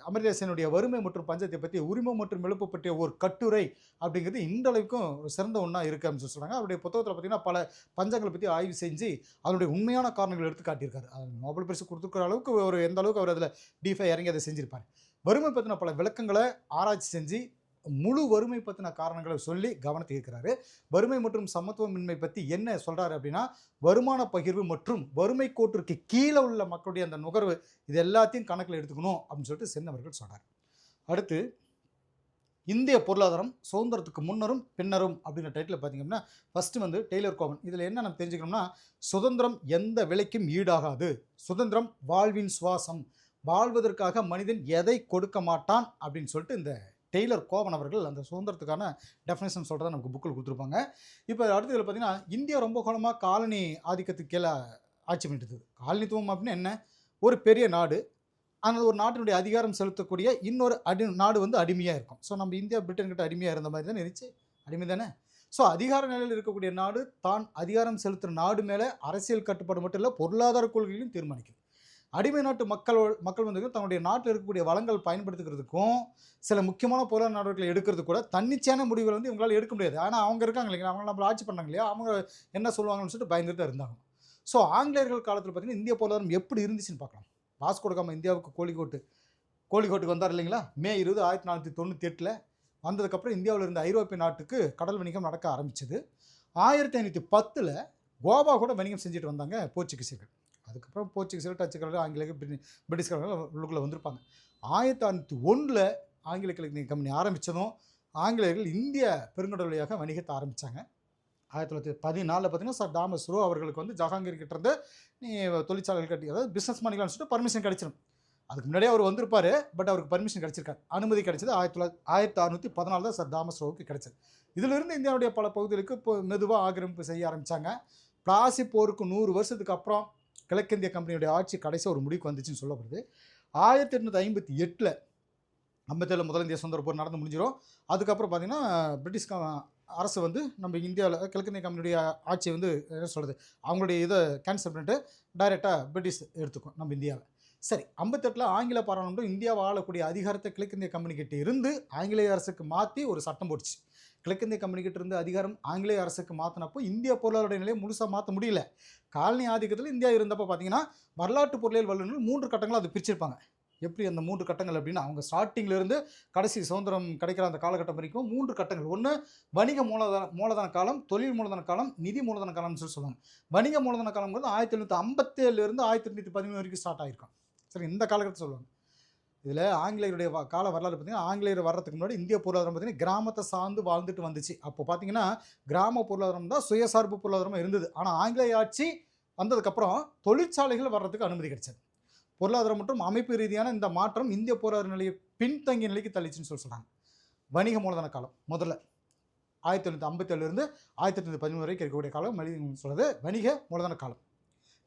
அமர்தியா சென்னுடைய வறுமை மற்றும் பஞ்சத்தை பற்றி உரிமம் மற்றும் எழுப்பு பற்றிய ஒரு கட்டுரை அப்படிங்கிறது இன்றளவுக்கும் சிறந்த ஒன்றா இருக்குது அப்படின்னு சொல்கிறாங்க. அவருடைய புத்தகத்தில் பார்த்திங்கன்னா பல பஞ்சங்களை பற்றி ஆய்வு செஞ்சு அதனுடைய உண்மையான காரணங்கள் எடுத்து காட்டியிருக்காரு. அது நோபல் பரிசு கொடுத்துருக்கிற அளவுக்கு எந்த அளவுக்கு அவர் அதில் டீஃபை இறங்கி அதை செஞ்சுருப்பார். வறுமை பற்றின பல விளக்கங்களை ஆராய்ச்சி செஞ்சு முழு வறுமை பற்றின காரணங்களை சொல்லி கவனத்தை ஈர்க்கிறாரு. வறுமை மற்றும் சமத்துவமின்மை பற்றி என்ன சொல்கிறாரு அப்படின்னா வருமான பகிர்வு மற்றும் வறுமை கோட்டிற்கு கீழே உள்ள மக்களுடைய அந்த நுகர்வு இது எல்லாத்தையும் கணக்கில் எடுத்துக்கணும் அப்படின்னு சொல்லிட்டு சென் அவர்கள் சொல்கிறார். அடுத்து இந்திய பொருளாதாரம் சுதந்திரத்துக்கு முன்னரும் பின்னரும் அப்படின்ற டைட்டில் பார்த்தீங்கன்னா ஃபஸ்ட்டு வந்து டெய்லர் கோவன். இதில் என்ன நம்ம தெரிஞ்சுக்கணும்னா, சுதந்திரம் எந்த விலைக்கும் ஈடாகாது, சுதந்திரம் வாழ்வின் சுவாசம், வாழ்வதற்காக மனிதன் எதை கொடுக்க மாட்டான் அப்படின்னு சொல்லிட்டு இந்த டெய்லர் கோவன் அவர்கள் அந்த சுதந்திரத்துக்கான டெஃபினேஷன் சொல்கிறத நமக்கு புக்கில் கொடுத்துருப்பாங்க. இப்போ அடுத்ததில் பார்த்தீங்கன்னா, இந்தியா ரொம்ப காலமாக காலனி ஆதிக்கத்துக்கு கீழே ஆட்சி பண்ணிட்டு இருந்தது. காலனித்துவம் அப்படின்னு என்ன, ஒரு பெரிய நாடு, அந்த ஒரு நாட்டினுடைய அதிகாரம் செலுத்தக்கூடிய இன்னொரு நாடு வந்து அடிமையாக இருக்கும். ஸோ நம்ம இந்தியா பிரிட்டன் கிட்ட அடிமையாக இருந்த மாதிரி தானே இருந்துச்சு, அடிமை தானே. ஸோ அதிகார நிலையில் இருக்கக்கூடிய நாடு தான் அதிகாரம் செலுத்துகிற நாடு மேலே அரசியல் கட்டுப்பாடு மட்டும் இல்லை, பொருளாதார கொள்கைகளையும் தீர்மானிக்குது. அடிமை நாட்டு மக்கள் வந்து தன்னுடைய நாட்டில் இருக்கக்கூடிய வளங்கள் பயன்படுத்துகிறதுக்கும் சில முக்கியமான பொருளாதார நடவடிக்கைகளை எடுக்கிறது கூட தன்னிச்சையான முடிவுகள் வந்து இவங்களால் எடுக்க முடியாது. ஆனால் அவங்க இருக்காங்க இல்லைங்களா, அவங்க நம்மளை ஆட்சி பண்ணாங்க இல்லையா, அவங்க என்ன சொல்லுவாங்கன்னு சொல்லிட்டு பயந்துட்டு தான் இருந்தாங்க. ஸோ ஆங்கிலேயர்கள் காலத்தில் பார்த்தீங்கன்னா இந்திய பொருளாதாரம் எப்படி இருந்துச்சுன்னு பார்க்கலாம். வாஸ்கோ ட காமா இந்தியாவுக்கு கோழிக்கோட்டுக்கு வந்தார் இல்லைங்களா, மே 20 1498 வந்ததுக்கப்புறம் இந்தியாவில் இருந்த ஐரோப்பிய நாட்டுக்கு கடல் வணிகம் நடக்க ஆரம்பிச்சது. 1510 கோவா கூட வணிகம் செஞ்சுட்டு வந்தாங்க போர்ச்சுகீசியர்கள். அதுக்கப்புறம் போர்ச்சுகீசியர்கள், டச்சுக்காரர்கள், ஆங்கிலேயர்கள், பிரிட்டிஷ்காரர்கள் உள்ளுக்குள்ளே வந்திருப்பாங்க. 1601 ஆங்கில கிழக்கிந்திய கம்பெனி ஆரம்பித்ததும் ஆங்கிலேயர்கள் இந்திய பெருங்கடல் வழியாக வணிகத்தை ஆரம்பித்தாங்க. 1914 பார்த்தீங்கன்னா சார் தாமஸ் ரோ அவர்களுக்கு வந்து ஜஹாங்கீர் கிட்ட இருந்து நீ தொழிற்சாலைகள் கட்டி, அதாவது பிஸ்னஸ் பண்ணிக்கலாம்னு சொல்லிட்டு பர்மிஷன் கிடச்சிடும். அதுக்கு முன்னாடியே அவர் வந்திருப்பார், பட் அவருக்கு பர்மிஷன் கிடச்சிருக்காரு, அனுமதி கிடைச்சது 1614 தான் சார் தாமஸ் ரோவுக்கு கிடைச்சது. இதிலிருந்து இந்தியாவுடைய பல பகுதிகளுக்கு இப்போ மெதுவாக ஆக்கிரமிப்பு செய்ய ஆரம்பித்தாங்க. பிளாசி போருக்கு 100 வருஷத்துக்கு அப்புறம் கிழக்கிந்திய கம்பெனியுடைய ஆட்சி கடைசி ஒரு முடிவுக்கு வந்துச்சுன்னு சொல்லப்படுது. 1858 57 முதல் இந்திய சுதந்திர போர் நடந்து முடிஞ்சிடும். அதுக்கப்புறம் பார்த்திங்கன்னா பிரிட்டிஷ் அரசு வந்து நம்ம இந்தியாவில் கிழக்கிந்திய கம்பெனியுடைய ஆட்சியை வந்து என்ன சொல்கிறது, அவங்களுடைய இதை கேன்சல் பண்ணிட்டு டைரெக்டாக பிரிட்டிஷ் எடுத்துக்கும் நம்ம இந்தியாவை. சரி, 58 ஆங்கில பாராளுமன்றம் இந்தியாவை ஆளக்கூடிய அதிகாரத்தை கிழக்கிந்திய கம்பெனிக்கிட்ட இருந்து ஆங்கிலேய அரசுக்கு மாற்றி ஒரு சட்டம் போட்டுச்சு. கிழக்கிந்திய கம்பெனிக்கிட்ட இருந்து அதிகாரம் ஆங்கிலேய அரசுக்கு மாற்றினப்போ இந்திய பொருளாதார நிலையை முழுசாக மாற்ற முடியல. காலனி ஆதிக்கத்தில் இந்தியா இருந்தப்போ பார்த்தீங்கன்னா வரலாற்று பொருளியல் வல்லுநர்கள் 3 கட்டங்களாக அது பிரிச்சிருப்பாங்க. எப்படி அந்த 3 கட்டங்கள் அப்படின்னா, அவங்க ஸ்டார்டிங்லேருந்து கடைசி சுதந்திரம் கிடைக்கிற அந்த காலகட்டம் வரைக்கும் 3 கட்டங்கள். ஒன்று வணிக மூலதன காலம், தொழில் மூலதன காலம், நிதி மூலதன காலம்னு சொல்லி சொல்லுவாங்க. வணிக மூலதன காலம்ங்கிறது 1857 1813 வரைக்கும் ஸ்டார்ட் ஆகிருக்கும். சரி, இந்த காலகட்டத்தை சொல்லுவாங்க. இதில் ஆங்கிலேயருடைய கால வரலாறு பார்த்தீங்கன்னா, ஆங்கிலேயர் வர்றதுக்கு முன்னாடி இந்திய பொருளாதாரம் பார்த்தீங்கன்னா கிராமத்தை சார்ந்து வாழ்ந்துட்டு வந்துச்சு. அப்போ பார்த்தீங்கன்னா கிராம பொருளாதாரம் தான் சுயசார்பு பொருளாதாரமாக இருந்தது. ஆனால் ஆங்கிலேய ஆட்சி வந்ததுக்கப்புறம் தொழிற்சாலைகள் வர்றதுக்கு அனுமதி கிடைச்சது. பொருளாதாரம் மற்றும் அமைப்பு ரீதியான இந்த மாற்றம் இந்திய பொருளாதார நிலையை பின்தங்கிய நிலைக்கு தள்ளிச்சுன்னு சொல்கிறாங்க. வணிக மூலதன காலம் முதல்ல 1857 1813 வரைக்கும் இருக்கக்கூடிய காலம் சொல்கிறது வணிக மூலதன காலம்.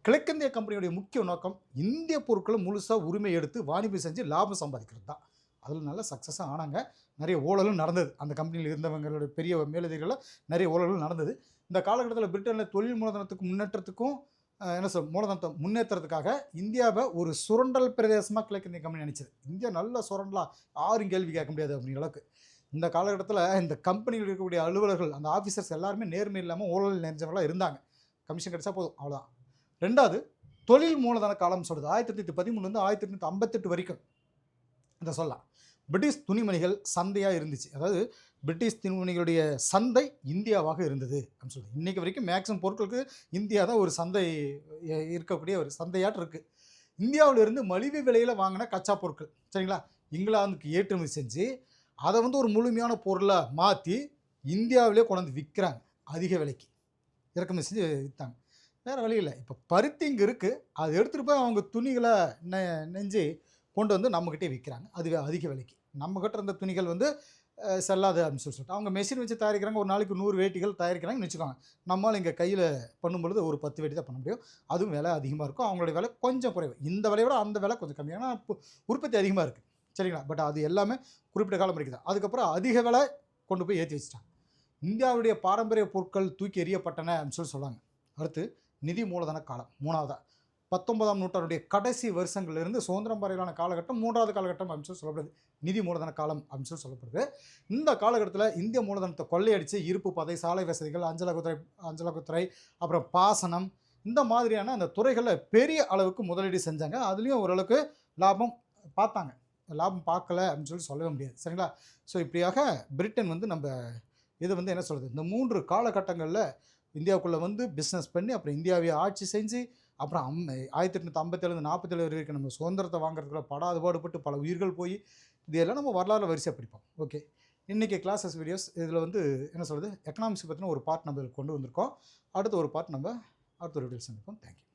கிழக்கிந்திய கம்பெனியுடைய முக்கிய நோக்கம் இந்திய பொருட்களை முழுசாக உரிமை எடுத்து வாணிபம் செஞ்சு லாபம் சம்பாதிக்கிறது தான். அதில் நல்ல சக்ஸஸாக ஆனாங்க. நிறைய ஊழலும் நடந்தது. அந்த கம்பெனியில் இருந்தவங்களுடைய பெரிய மேலதிகளில் நிறைய ஊழலும் நடந்தது. இந்த காலகட்டத்தில் பிரிட்டனில் தொழில் மூலதனத்துக்கு முன்னேற்றத்துக்கும் என்ன சொல் மூலதனத்தை முன்னேற்றத்துக்காக இந்தியாவை ஒரு சுரண்டல் பிரதேசமாக கிழக்கிந்திய கம்பெனி நினச்சிது. இந்தியா நல்ல சுரண்டலாம், யாரும் கேள்வி கேட்க முடியாது அப்படிங்கிற அளவுக்கு. இந்த காலகட்டத்தில் இந்த கம்பெனியில் இருக்கக்கூடிய அலுவலர்கள், அந்த ஆஃபீஸர்ஸ் எல்லாருமே நேர்மை இல்லாமல் ஊழல் நிறைஞ்சவங்களாக இருந்தாங்க. கமிஷன் கிடைச்சா போதும், அவ்வளோதான். ரெண்டாவது தொழில் மூலதன காலம் சொல்கிறது 1813 1858 வரைக்கும் இதை சொல்லலாம். பிரிட்டிஷ் துணிமணிகள் சந்தையாக இருந்துச்சு. அதாவது பிரிட்டிஷ் துணிமணிகளுடைய சந்தை இந்தியாவாக இருந்தது அப்படின்னு சொல்லுது. இன்றைக்கி வரைக்கும் மேக்ஸிமம் பொருட்களுக்கு இந்தியா தான் ஒரு சந்தை இருக்கக்கூடிய ஒரு சந்தையாட்டு இருக்குது. இந்தியாவிலிருந்து மலிவு விலையில் வாங்கின கச்சா பொருட்கள் சரிங்களா, இங்கிலாந்துக்கு ஏற்றுமதி செஞ்சு அதை வந்து ஒரு முழுமையான பொருளாக மாற்றி இந்தியாவிலே கொண்டாந்து விற்கிறாங்க. அதிக விலைக்கு இறக்குமதி செஞ்சு விற்றாங்க. வேறு வழி இல்லை. இப்போ பருத்தி இங்கே இருக்குது, அதை எடுத்துகிட்டு போய் அவங்க துணிகளை நெஞ்சு கொண்டு வந்து நம்மக்கிட்டே விற்கிறாங்க. அதுவே அதிக விலைக்கு. நம்மக்கிட்ட இருந்த துணிகள் வந்து செல்லாது அப்படின்னு சொல்லிட்டு அவங்க மெஷின் வச்சு தயாரிக்கிறாங்க. ஒரு நாளைக்கு 100 வேட்டிகள் தயாரிக்கிறாங்கன்னு வச்சுக்கோங்க. நம்மளால் இங்கே கையில் பண்ணும்பொழுது ஒரு 10 வேட்டி தான் பண்ண முடியும். அதுவும் விலை அதிகமாக இருக்கும். அவங்களுடைய விலை கொஞ்சம் குறைவு. இந்த விலையை விட அந்த விலை கொஞ்சம் கம்மியாக, ஆனால் உற்பத்தி அதிகமாக இருக்குது சரிங்களா. பட் அது எல்லாமே குறிப்பிட்ட காலம் வரைக்கும் தான். அதுக்கப்புறம் அதிக விலை கொண்டு போய் ஏற்றி வச்சுட்டாங்க. இந்தியாவுடைய பாரம்பரிய பொருட்கள் தூக்கி எறியப்பட்டன அப்படின்னு சொல்லுவாங்க. அடுத்து நிதி மூலதன காலம் மூணாவதாக 19ஆம் நூற்றாண்டுடைய கடைசி வருஷங்கள்லேருந்து சுதந்திரம் வரையிலான காலகட்டம் 3வது காலகட்டம் அப்படின்னு சொல்லப்படுது. நிதி மூலதன காலம் அப்படின்னு சொல்லப்படுது. இந்த காலகட்டத்தில் இந்திய மூலதனத்தை கொள்ளையடித்து இருப்பு பதை, சாலை வசதிகள், அஞ்சலகத்துறை, அப்புறம் பாசனம், இந்த மாதிரியான அந்த துறைகளில் பெரிய அளவுக்கு முதலீடு செஞ்சாங்க. அதுலேயும் ஓரளவுக்கு லாபம் பார்த்தாங்க. லாபம் பார்க்கல அப்படின்னு சொல்லவே முடியாது சரிங்களா. ஸோ இப்படியாக பிரிட்டன் வந்து நம்ம இது வந்து என்ன சொல்கிறது, இந்த 3 காலகட்டங்களில் இந்தியாவுக்குள்ளே வந்து பிஸ்னஸ் பண்ணி அப்புறம் இந்தியாவை ஆட்சி செஞ்சு அப்புறம் 1857 47 வரைக்கும் நம்ம சுதந்திரத்தை வாங்குறதுக்குள்ள படாது பாடுபட்டு பல உயிர்கள் போய் இதெல்லாம் நம்ம வரலாறு வரிசையாக படிப்போம். ஓகே, இன்றைக்கி கிளாஸஸ் வீடியோஸ் இதில் வந்து என்ன சொல்கிறது, எக்கனாமிக்ஸ் பற்றின ஒரு பார்ட் நம்ம இதில் கொண்டு வந்திருக்கோம். அடுத்த ஒரு பார்ட் நம்ம அடுத்த ஒரு வீடியோ சந்திப்போம். தேங்க்யூ.